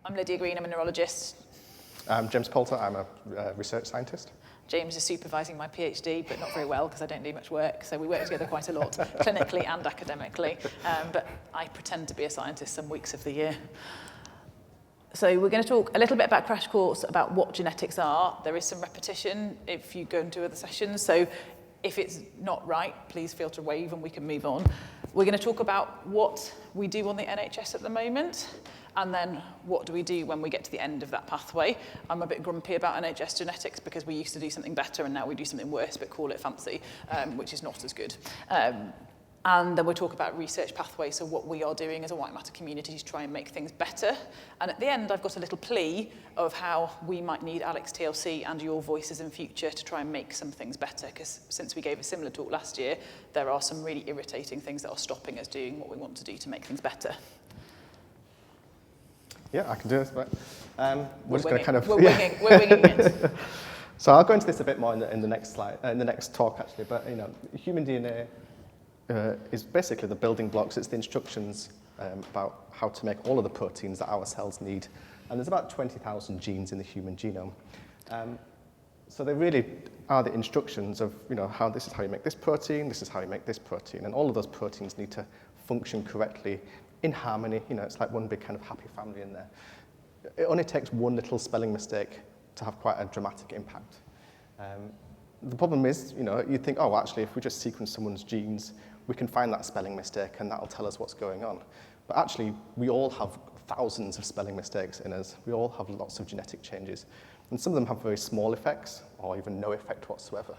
I'm Lydia Green, I'm a neurologist. I'm James Poulter, I'm a research scientist. James is supervising my PhD, but not very well because I don't do much work, so we work together quite a lot, clinically and academically, but I pretend to be a scientist some weeks of the year. So we're going to talk a little bit about crash course about what genetics are. There is some repetition if you go into other sessions, so if it's not right, please feel to wave and we can move on. We're going to talk about what we do on the NHS at the moment, and then what do we do when we get to the end of that pathway. I'm a bit grumpy about NHS genetics because we used to do something better and now we do something worse but call it fancy, which is not as good. And then we'll talk about research pathways, so what we are doing as a white matter community to try and make things better. And at the end, I've got a little plea of how we might need Alex TLC and your voices in future to try and make some things better, because since we gave a similar talk last year, there are some really irritating things that are stopping us doing what we want to do to make things better. Yeah, I can do this, but we're just going to kind of... We're winging it. So I'll go into this a bit more in the next slide, in the next talk actually, but you know, human DNA is basically the building blocks. It's the instructions about how to make all of the proteins that our cells need. And there's about 20,000 genes in the human genome. So they really are the instructions of, you know, how this is how you make this protein, this is how you make this protein, and all of those proteins need to function correctly in harmony. You know, it's like one big kind of happy family in there. It only takes one little spelling mistake to have quite a dramatic impact. The problem is, you know, you think, oh, actually, if we just sequence someone's genes, we can find that spelling mistake and that'll tell us what's going on. But actually, we all have thousands of spelling mistakes in us. We all have lots of genetic changes. And some of them have very small effects or even no effect whatsoever.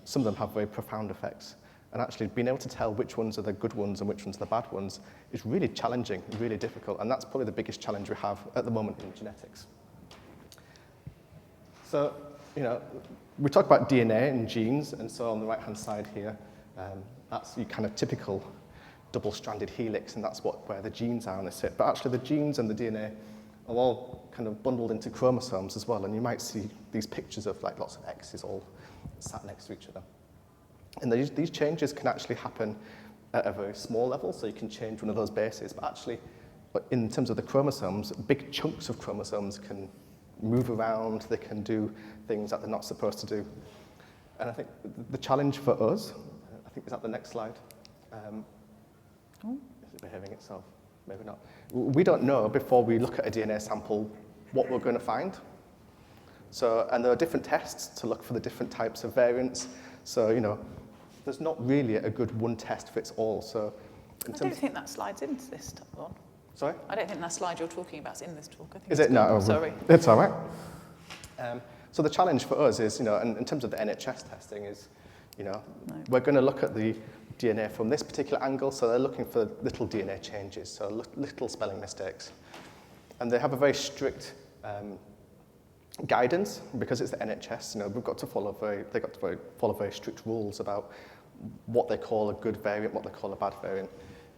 Some of them have very profound effects. And actually, being able to tell which ones are the good ones and which ones are the bad ones is really challenging, really difficult. And that's probably the biggest challenge we have at the moment in genetics. So, you know, we talk about DNA and genes, and so on the right-hand side here, that's your kind of typical double-stranded helix, and that's where the genes are and they sit. But actually, the genes and the DNA are all kind of bundled into chromosomes as well, and you might see these pictures of like lots of X's all sat next to each other. And these changes can actually happen at a very small level, so you can change one of those bases, but actually, in terms of the chromosomes, big chunks of chromosomes can move around, they can do things that they're not supposed to do. And I think the challenge for us, I think is that the next slide. Is it behaving itself? Maybe not. We don't know before we look at a DNA sample what we're going to find. So, and there are different tests to look for the different types of variants. So, you know, there's not really a good one test fits all. So, I don't think that slide's in this one. Sorry? I don't think that slide you're talking about is in this talk. I think is it? No. Sorry. It's all right. So the challenge for us is, you know, and in terms of the NHS testing is, you know, we're going to look at the DNA from this particular angle. So they're looking for little DNA changes, so little spelling mistakes. And they have a very strict guidance because it's the NHS. You know, they've got to follow very strict rules about what they call a good variant, what they call a bad variant.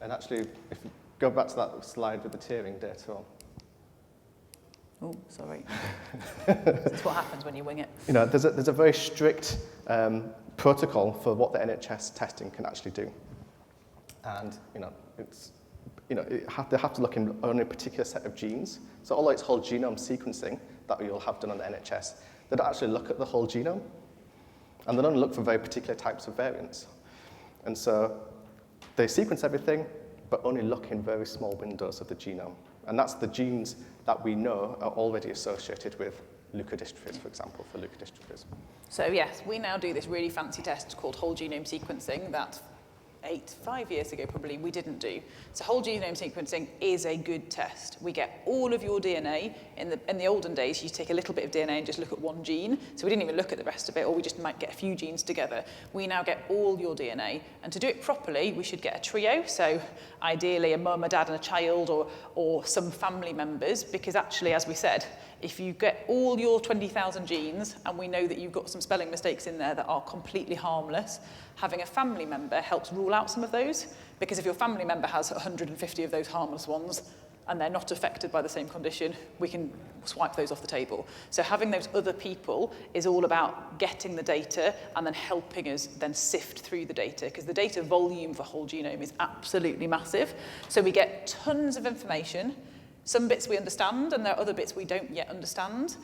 And actually, if you go back to that slide with the tiering data on. Oh, sorry. That's what happens when you wing it. You know, there's a very strict protocol for what the NHS testing can actually do, and you know, they have to look in only a particular set of genes. So although it's whole genome sequencing that we all have done on the NHS, they don't actually look at the whole genome, and they don't look for very particular types of variants. And so they sequence everything, but only look in very small windows of the genome. And that's the genes that we know are already associated with leukodystrophies, for example, for leukodystrophies. So yes, we now do this really fancy test called whole genome sequencing that 5 years ago probably we didn't do. So whole genome sequencing is a good test. We get all of your DNA. In the olden days, you take a little bit of DNA and just look at one gene. So we didn't even look at the rest of it, or we just might get a few genes together. We now get all your DNA. And to do it properly, we should get a trio. So ideally a mum, a dad and a child, or some family members, because actually, as we said, if you get all your 20,000 genes and we know that you've got some spelling mistakes in there that are completely harmless, having a family member helps rule out some of those, because if your family member has 150 of those harmless ones and they're not affected by the same condition, we can swipe those off the table. So having those other people is all about getting the data and then helping us then sift through the data, because the data volume for whole genome is absolutely massive. So we get tons of information. Some bits we understand, and there are other bits we don't yet understand.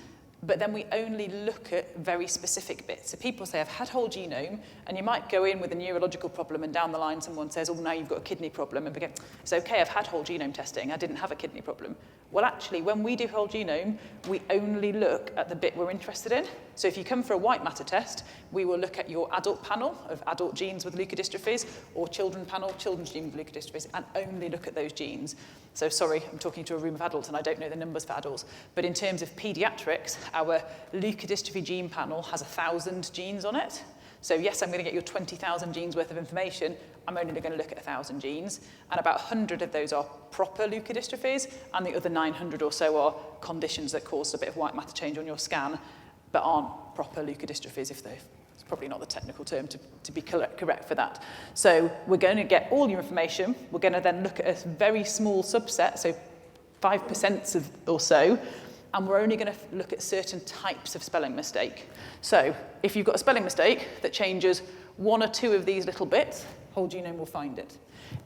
But then we only look at very specific bits. So people say, I've had whole genome, and you might go in with a neurological problem, and down the line someone says, oh, now you've got a kidney problem, and we go, it's okay, I've had whole genome testing, I didn't have a kidney problem. Well, actually, when we do whole genome, we only look at the bit we're interested in. So if you come for a white matter test, we will look at your adult panel of adult genes with leukodystrophies, or children panel, children's genes with leukodystrophies, and only look at those genes. So sorry, I'm talking to a room of adults, and I don't know the numbers for adults, but in terms of pediatrics, our leukodystrophy gene panel has 1,000 genes on it. So yes, I'm going to get your 20,000 genes worth of information. I'm only going to look at 1,000 genes. And about 100 of those are proper leukodystrophies, and the other 900 or so are conditions that cause a bit of white matter change on your scan, but aren't proper leukodystrophies, if they're, it's probably not the technical term to be correct for that. So we're going to get all your information. We're going to then look at a very small subset, so 5% or so, and we're only going to look at certain types of spelling mistake. So if you've got a spelling mistake that changes one or two of these little bits, whole genome will find it.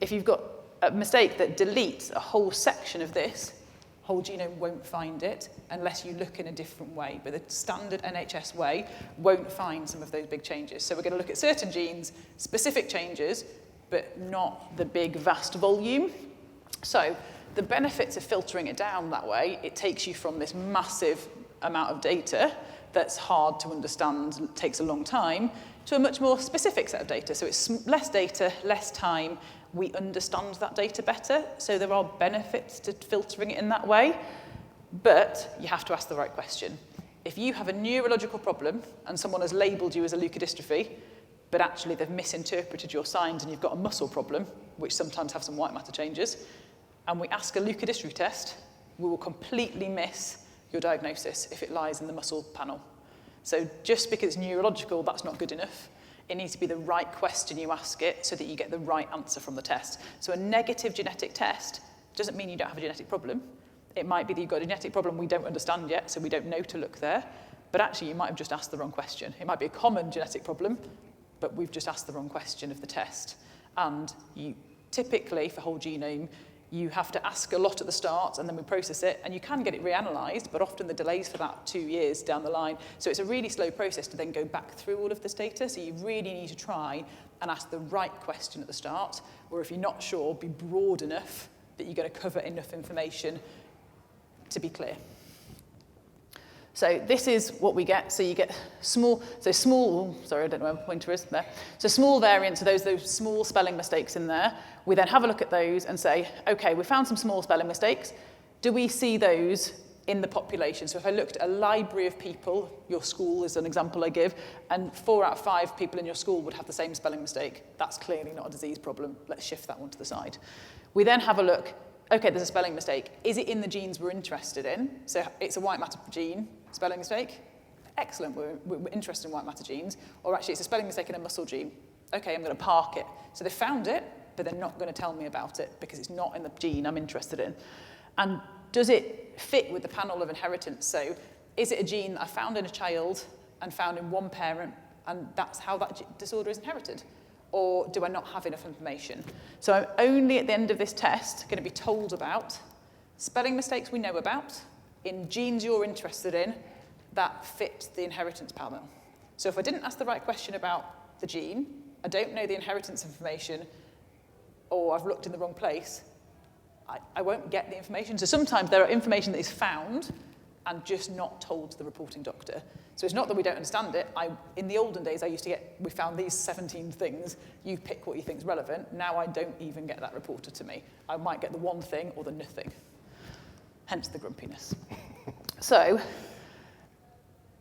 If you've got a mistake that deletes a whole section of this, whole genome won't find it unless you look in a different way. But the standard NHS way won't find some of those big changes. So we're going to look at certain genes, specific changes, but not the big, vast volume. So the benefits of filtering it down that way, it takes you from this massive amount of data that's hard to understand, takes a long time, to a much more specific set of data. So it's less data, less time. We understand that data better. So there are benefits to filtering it in that way, but you have to ask the right question. If you have a neurological problem and someone has labelled you as a leukodystrophy, but actually they've misinterpreted your signs and you've got a muscle problem, which sometimes have some white matter changes, and we ask a leukodystrophy test, we will completely miss your diagnosis if it lies in the muscle panel. So just because it's neurological, that's not good enough. It needs to be the right question you ask it so that you get the right answer from the test. So a negative genetic test doesn't mean you don't have a genetic problem. It might be that you've got a genetic problem we don't understand yet, so we don't know to look there. But actually, you might have just asked the wrong question. It might be a common genetic problem, but we've just asked the wrong question of the test. And you typically, for whole genome, you have to ask a lot at the start, and then we process it, and you can get it reanalyzed, but often the delays for that 2 years down the line. So it's a really slow process to then go back through all of this data. So you really need to try and ask the right question at the start, or if you're not sure, be broad enough that you're going to cover enough information to be clear. So this is what we get. So you get small, sorry, I don't know where my pointer is there. So small variants are those small spelling mistakes in there. We then have a look at those and say, okay, we found some small spelling mistakes. Do we see those in the population? So if I looked at a library of people, your school is an example I give, and 4 out of 5 people in your school would have the same spelling mistake, that's clearly not a disease problem. Let's shift that one to the side. We then have a look, okay, there's a spelling mistake. Is it in the genes we're interested in? So it's a white matter gene, spelling mistake. Excellent, we're interested in white matter genes. Or actually, it's a spelling mistake in a muscle gene. Okay, I'm going to park it. So they found it, but they're not going to tell me about it because it's not in the gene I'm interested in. And does it fit with the panel of inheritance? So is it a gene that I found in a child and found in one parent, and that's how that disorder is inherited? Or do I not have enough information? So I'm only at the end of this test going to be told about spelling mistakes we know about in genes you're interested in that fit the inheritance panel. So if I didn't ask the right question about the gene, I don't know the inheritance information, or I've looked in the wrong place, I won't get the information. So sometimes there are information that is found and just not told to the reporting doctor. So it's not that we don't understand it. In the olden days, I used to get, we found these 17 things, you pick what you think is relevant. Now I don't even get that reported to me. I might get the one thing or the nothing. Hence the grumpiness. So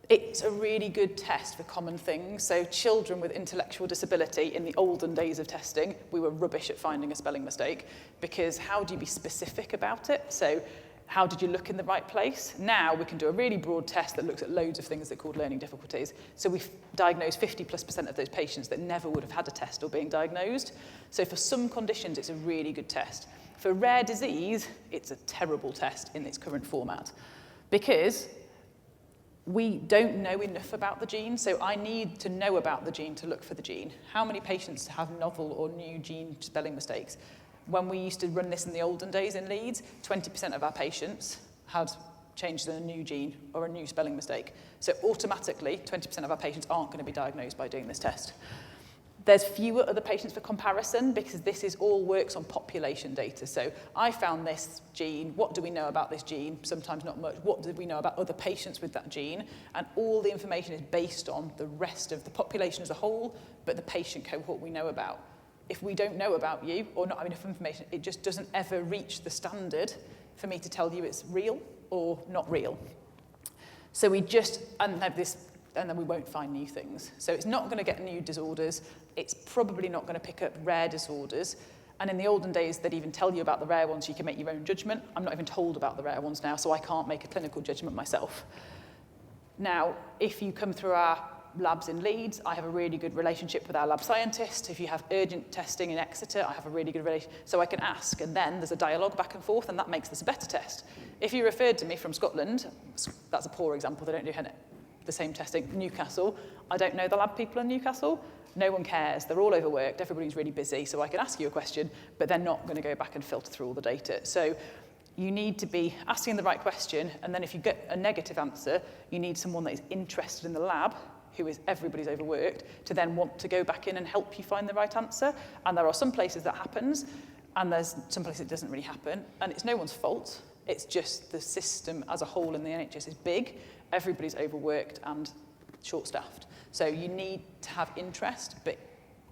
it's a really good test for common things. So children with intellectual disability, in the olden days of testing, we were rubbish at finding a spelling mistake, because how do you be specific about it? So how did you look in the right place? Now we can do a really broad test that looks at loads of things that are called learning difficulties. So we've diagnosed 50+% of those patients that never would have had a test or being diagnosed. So for some conditions, it's a really good test. For rare disease, it's a terrible test in its current format, because we don't know enough about the gene. So I need to know about the gene to look for the gene. How many patients have novel or new gene spelling mistakes? When we used to run this in the olden days in Leeds, 20% of our patients had changed in a new gene or a new spelling mistake. So automatically, 20% of our patients aren't going to be diagnosed by doing this test. There's fewer other patients for comparison because this is all works on population data. So I found this gene. What do we know about this gene? Sometimes not much. What do we know about other patients with that gene? And all the information is based on the rest of the population as a whole, but the patient cohort we know about. If we don't know about you or not have enough information, it just doesn't ever reach the standard for me to tell you it's real or not real. So we just, and then we won't find new things. So it's not going to get new disorders. It's probably not going to pick up rare disorders. And in the olden days, they'd even tell you about the rare ones. You can make your own judgment. I'm not even told about the rare ones now, so I can't make a clinical judgment myself. Now, if you come through our labs in Leeds, I have a really good relationship with our lab scientist. If you have urgent testing in Exeter, I have a really good relationship. So I can ask, and then there's a dialogue back and forth, and that makes this a better test. If you referred to me from Scotland, that's a poor example, they don't do the same testing. Newcastle, I don't know the lab people in Newcastle. No one cares. They're all overworked. Everybody's really busy. So I can ask you a question, but they're not going to go back and filter through all the data. So you need to be asking the right question. And then if you get a negative answer, you need someone that is interested in the lab, who is everybody's overworked, to then want to go back in and help you find the right answer. And there are some places that happens, and there's some places it doesn't really happen. And it's no one's fault. It's just the system as a whole in the NHS is big. Everybody's overworked and short-staffed. So you need to have interest, but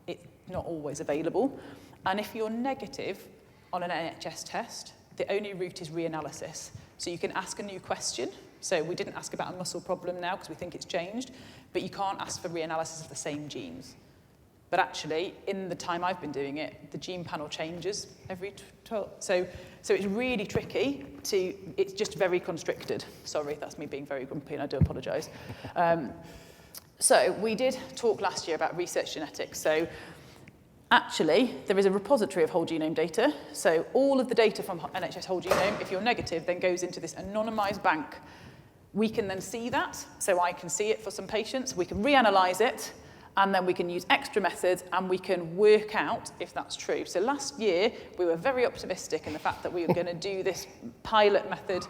it's not always available. And if you're negative on an NHS test, the only route is reanalysis. So you can ask a new question. So we didn't ask about a muscle problem now because we think it's changed, but you can't ask for reanalysis of the same genes. But actually, in the time I've been doing it, the gene panel changes every 12. So it's really tricky it's just very constricted. Sorry, that's me being very grumpy, and I do apologise. So we did talk last year about research genetics. So actually, there is a repository of whole genome data. So all of the data from NHS whole genome, if you're negative, then goes into this anonymised bank. We can then see that. So I can see it for some patients. We can reanalyse it. And then we can use extra methods and we can work out if that's true. So last year, we were very optimistic in the fact that we were going to do this pilot method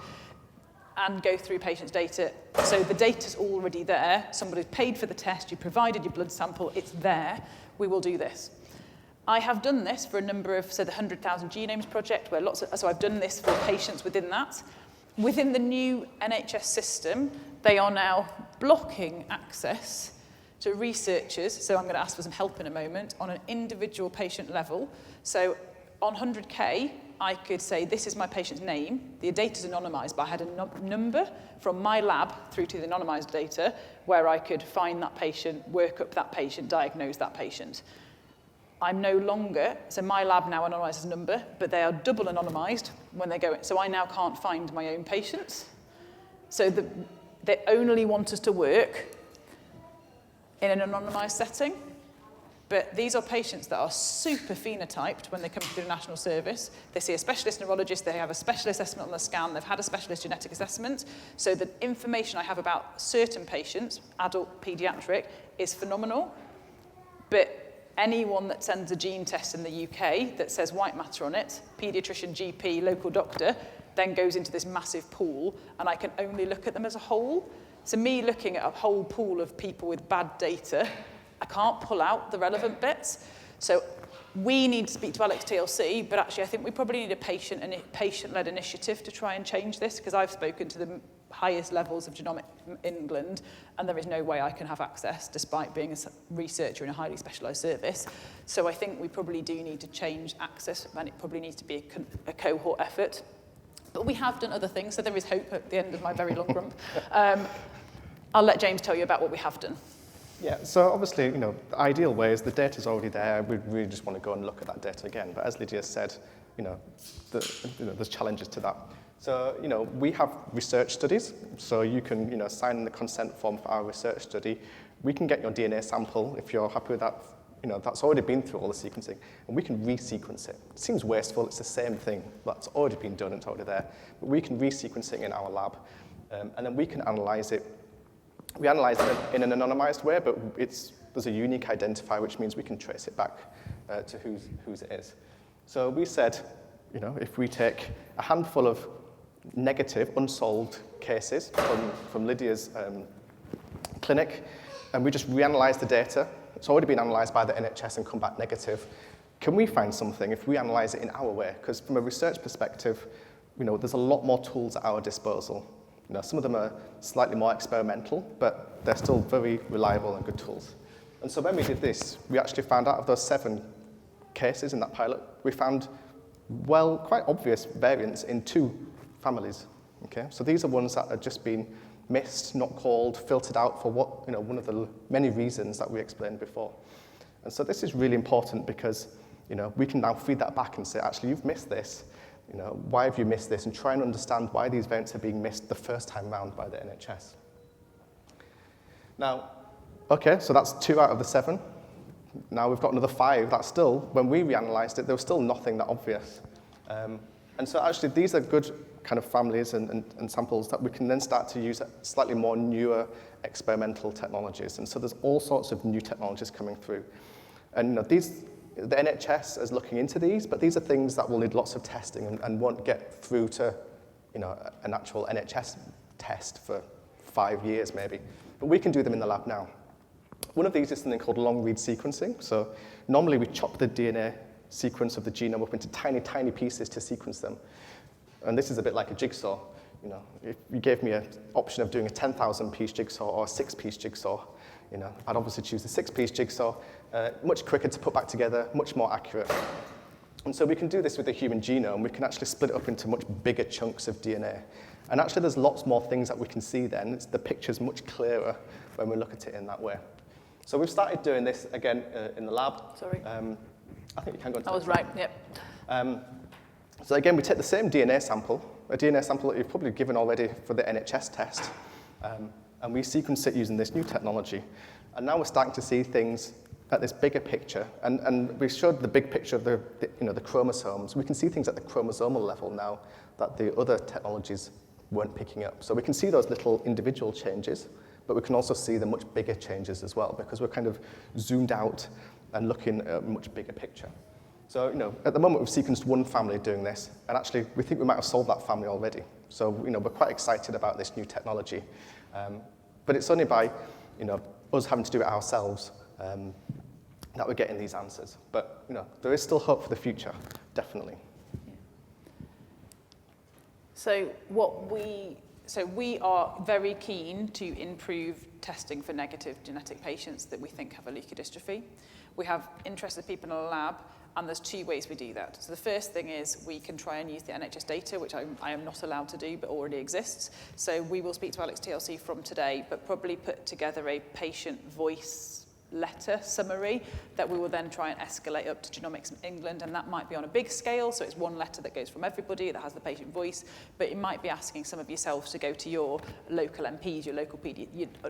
and go through patients' data. So the data's already there. Somebody's paid for the test. You provided your blood sample. It's there. We will do this. I have done this for a number of, so the 100,000 Genomes Project, where so I've done this for patients within that. Within the new NHS system, they are now blocking access to researchers, so I'm going to ask for some help in a moment, on an individual patient level. So on 100K, I could say, this is my patient's name. The data's anonymised, but I had a number from my lab through to the anonymised data where I could find that patient, work up that patient, diagnose that patient. I'm no longer, so my lab now anonymises a number, but they are double anonymised when they go in. So I now can't find my own patients. So they only want us to work in an anonymised setting, but these are patients that are super phenotyped when they come through the National Service. They see a specialist neurologist, they have a specialist assessment on the scan, they've had a specialist genetic assessment, so the information I have about certain patients, adult, paediatric, is phenomenal, but anyone that sends a gene test in the UK that says white matter on it, paediatrician, GP, local doctor, then goes into this massive pool, and I can only look at them as a whole. So me looking at a whole pool of people with bad data, I can't pull out the relevant bits. So we need to speak to Alex TLC, but actually I think we probably need a patient-led initiative to try and change this, because I've spoken to the highest levels of genomic in England, and there is no way I can have access despite being a researcher in a highly specialised service. So I think we probably do need to change access, and it probably needs to be a cohort effort. But we have done other things, so there is hope at the end of my very long grump. I'll let James tell you about what we have done. Yeah, so obviously, the ideal way is the data's already there. We really just want to go and look at that data again. But as Lydia said, there's challenges to that. So, we have research studies. So you can, sign in the consent form for our research study. We can get your DNA sample if you're happy with that. That's already been through all the sequencing, and we can resequence it. It seems wasteful, it's the same thing. That's already been done, it's already there. But we can resequence it in our lab, and then we can analyze it. We analyze it in an anonymized way, but there's a unique identifier, which means we can trace it back to whose it is. So we said, if we take a handful of negative, unsolved cases from Lydia's clinic, and we just reanalyze the data, it's already been analysed by the NHS and come back negative, can we find something if we analyse it in our way? Because from a research perspective, there's a lot more tools at our disposal. Some of them are slightly more experimental, but they're still very reliable and good tools. And so when we did this, we actually found out of those 7 cases in that pilot, we found, quite obvious variants in 2 families. Okay? So these are ones that had just been missed, not called, filtered out for one of the many reasons that we explained before. And so this is really important because, we can now feed that back and say, actually, you've missed this. Why have you missed this? And try and understand why these variants are being missed the first time round by the NHS. Now, okay, so that's 2 out of the 7. Now we've got another 5 that still, when we reanalyzed it, there was still nothing that obvious. And so actually these are good kind of families and samples that we can then start to use slightly more newer experimental technologies. And so there's all sorts of new technologies coming through. And the NHS is looking into these, but these are things that will need lots of testing and won't get through to an actual NHS test for 5 years maybe. But we can do them in the lab now. One of these is something called long-read sequencing. So normally we chop the DNA sequence of the genome up into tiny, tiny pieces to sequence them. And this is a bit like a jigsaw. If you gave me an option of doing a 10,000-piece jigsaw or a 6-piece jigsaw, I'd obviously choose the 6-piece jigsaw, much quicker to put back together, much more accurate. And so we can do this with the human genome. We can actually split it up into much bigger chunks of DNA. And actually there's lots more things that we can see then. The picture's much clearer when we look at it in that way. So we've started doing this again in the lab. Sorry. I think you can go into I was right, yep. So again, we take the same DNA sample, a DNA sample that you've probably given already for the NHS test, and we sequence it using this new technology. And now we're starting to see things at this bigger picture, and we showed the big picture of the chromosomes. We can see things at the chromosomal level now that the other technologies weren't picking up. So we can see those little individual changes, but we can also see the much bigger changes as well, because we're kind of zoomed out and looking at a much bigger picture. So, at the moment we've sequenced 1 family doing this, and actually we think we might have solved that family already. So, we're quite excited about this new technology. But it's only by, us having to do it ourselves that we're getting these answers. But, there is still hope for the future, definitely. So we are very keen to improve testing for negative genetic patients that we think have a leukodystrophy. We have interested people in a lab, and there's 2 ways we do that. So the first thing is we can try and use the NHS data, which I am not allowed to do, but already exists. So we will speak to Alex TLC from today, but probably put together a patient voice letter summary that we will then try and escalate up to Genomics England, and that might be on a big scale, so it's 1 letter that goes from everybody that has the patient voice, but it might be asking some of yourselves to go to your local MPs, your local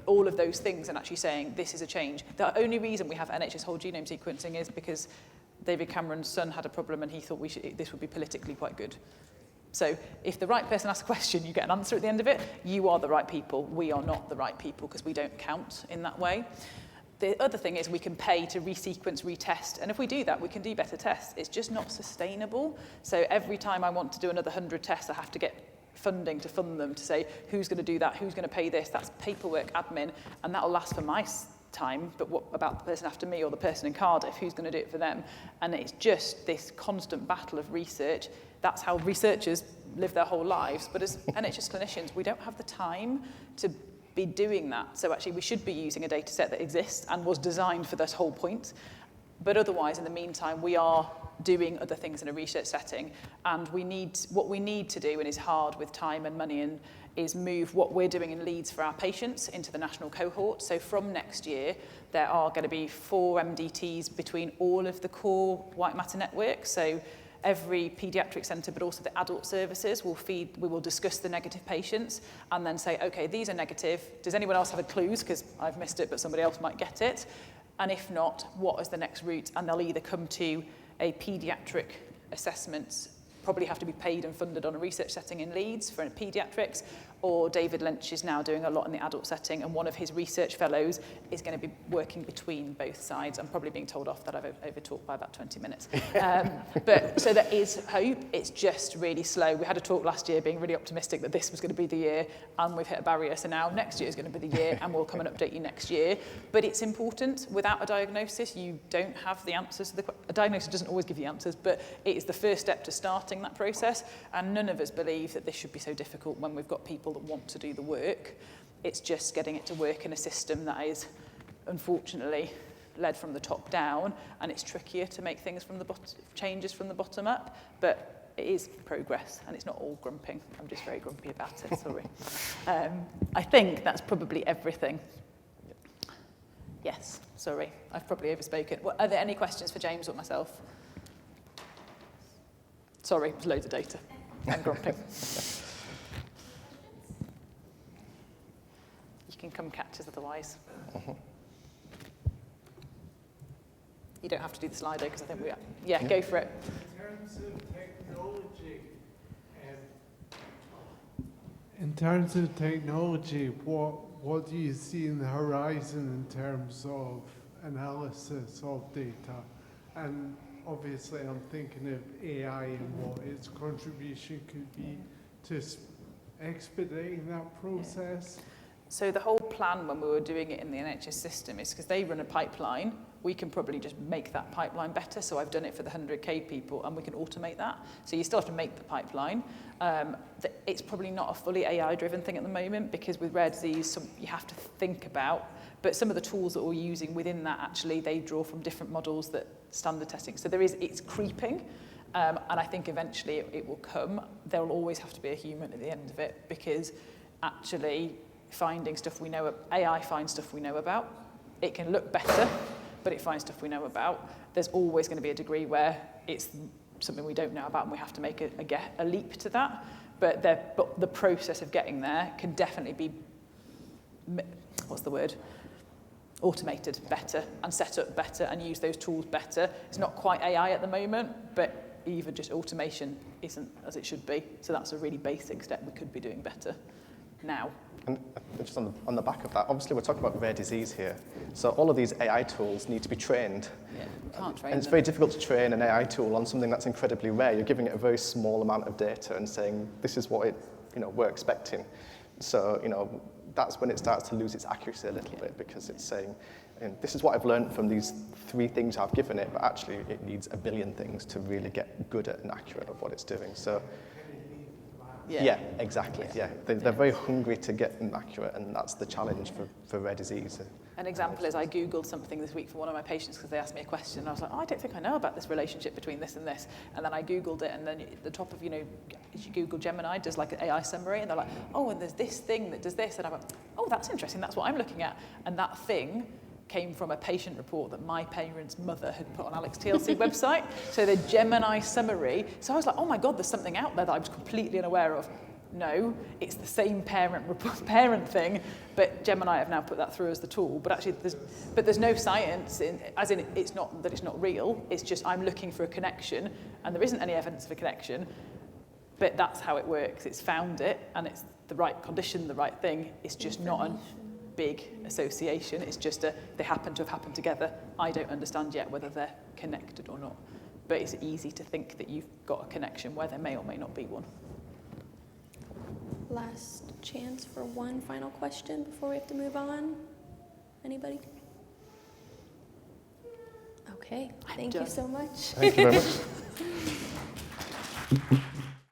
all of those things, and actually saying this is a change. The only reason we have NHS whole genome sequencing is because David Cameron's son had a problem and he thought this would be politically quite good. So if the right person asks a question, you get an answer at the end of it. You are the right people. We are not the right people because we don't count in that way. The other thing is we can pay to resequence, retest, and if we do that, we can do better tests. It's just not sustainable. So every time I want to do another 100 tests, I have to get funding to fund them, to say who's going to do that, who's going to pay this. That's paperwork, admin, and that'll last for my time, but what about the person after me or the person in Cardiff? Who's going to do it for them? And it's just this constant battle of research. That's how researchers live their whole lives. But as NHS clinicians, we don't have the time to be doing that. So actually we should be using a data set that exists and was designed for this whole point. But otherwise, in the meantime, we are doing other things in a research setting. And what we need to do, and is hard with time and money, and is move what we're doing in Leeds for our patients into the national cohort. So from next year, there are going to be 4 MDTs between all of the core white matter networks. So every paediatric centre, but also the adult services we will discuss the negative patients and then say, okay, these are negative. Does anyone else have a clues? Because I've missed it, but somebody else might get it. And if not, what is the next route? And they'll either come to a paediatric assessment probably have to be paid and funded on a research setting in Leeds for paediatrics, or David Lynch is now doing a lot in the adult setting, and one of his research fellows is going to be working between both sides. I'm probably being told off that I've over-talked by about 20 minutes. But so there is hope, it's just really slow. We had a talk last year being really optimistic that this was going to be the year, and we've hit a barrier, so now next year is going to be the year, and we'll come and update you next year. But it's important. Without a diagnosis, you don't have the answers to a diagnosis doesn't always give you answers, but it is the first step to starting that process, and none of us believe that this should be so difficult when we've got people that want to do the work. It's just getting it to work in a system that is, unfortunately, led from the top down, and it's trickier to make things from the changes from the bottom up, but it is progress, and it's not all grumping. I'm just very grumpy about it, sorry. I think that's probably everything. Yes, sorry, I've probably overspoken. Well, are there any questions for James or myself? Sorry, there's loads of data. I'm grumping. You can come catch us otherwise. You don't have to do the Slido because I think we are. Yeah, go for it. In terms of technology, what do you see in the horizon in terms of analysis of data? And obviously I'm thinking of AI and what its contribution could be to expediting that process. So the whole plan when we were doing it in the NHS system is because they run a pipeline, we can probably just make that pipeline better. So I've done it for the 100K people, and we can automate that. So you still have to make the pipeline. It's probably not a fully AI-driven thing at the moment, because with rare disease, you have to think about, but some of the tools that we're using within that, actually, they draw from different models that standard testing. So it's creeping, and I think eventually it will come. There will always have to be a human at the end of it, because actually finding stuff we know, AI finds stuff we know about. It can look better, but it finds stuff we know about. There's always going to be a degree where it's something we don't know about and we have to make a leap to that. But the process of getting there can definitely be, automated better and set up better and use those tools better. It's not quite AI at the moment, but even just automation isn't as it should be. So that's a really basic step we could be doing better now. And just on the back of that, obviously we're talking about rare disease here. So all of these AI tools need to be trained. Yeah, can't train and it's them. very difficult to train an AI tool on something that's incredibly rare. You're giving it a very small amount of data and saying, this is what we're expecting. So, that's when it starts to lose its accuracy a little bit, because it's saying, this is what I've learned from these 3 things I've given it, but actually it needs 1 billion things to really get good at and accurate of what it's doing. So. Yeah, exactly. Yeah, they're very hungry to get them accurate, and that's the challenge for rare disease. An example is I Googled something this week for one of my patients because they asked me a question, and I was like, I don't think I know about this relationship between this and this. And then I Googled it, and then at the top of, as you Google Gemini, does like an AI summary, and they're like, oh, and there's this thing that does this. And I went, oh, that's interesting. That's what I'm looking at. And that thing came from a patient report that my parents' mother had put on Alex TLC website. So the Gemini summary. So I was like, oh my God, there's something out there that I was completely unaware of. No, it's the same parent thing, but Gemini have now put that through as the tool. But actually, there's no science, it's not that it's not real. It's just I'm looking for a connection, and there isn't any evidence of a connection. But that's how it works. It's found it, and it's the right condition, the right thing. It's just not a big association. It's just they happen to have happened together. I don't understand yet whether they're connected or not. But it's easy to think that you've got a connection where there may or may not be one. Last chance for one final question before we have to move on. Anybody? Okay, thank you so much. Thank you very much.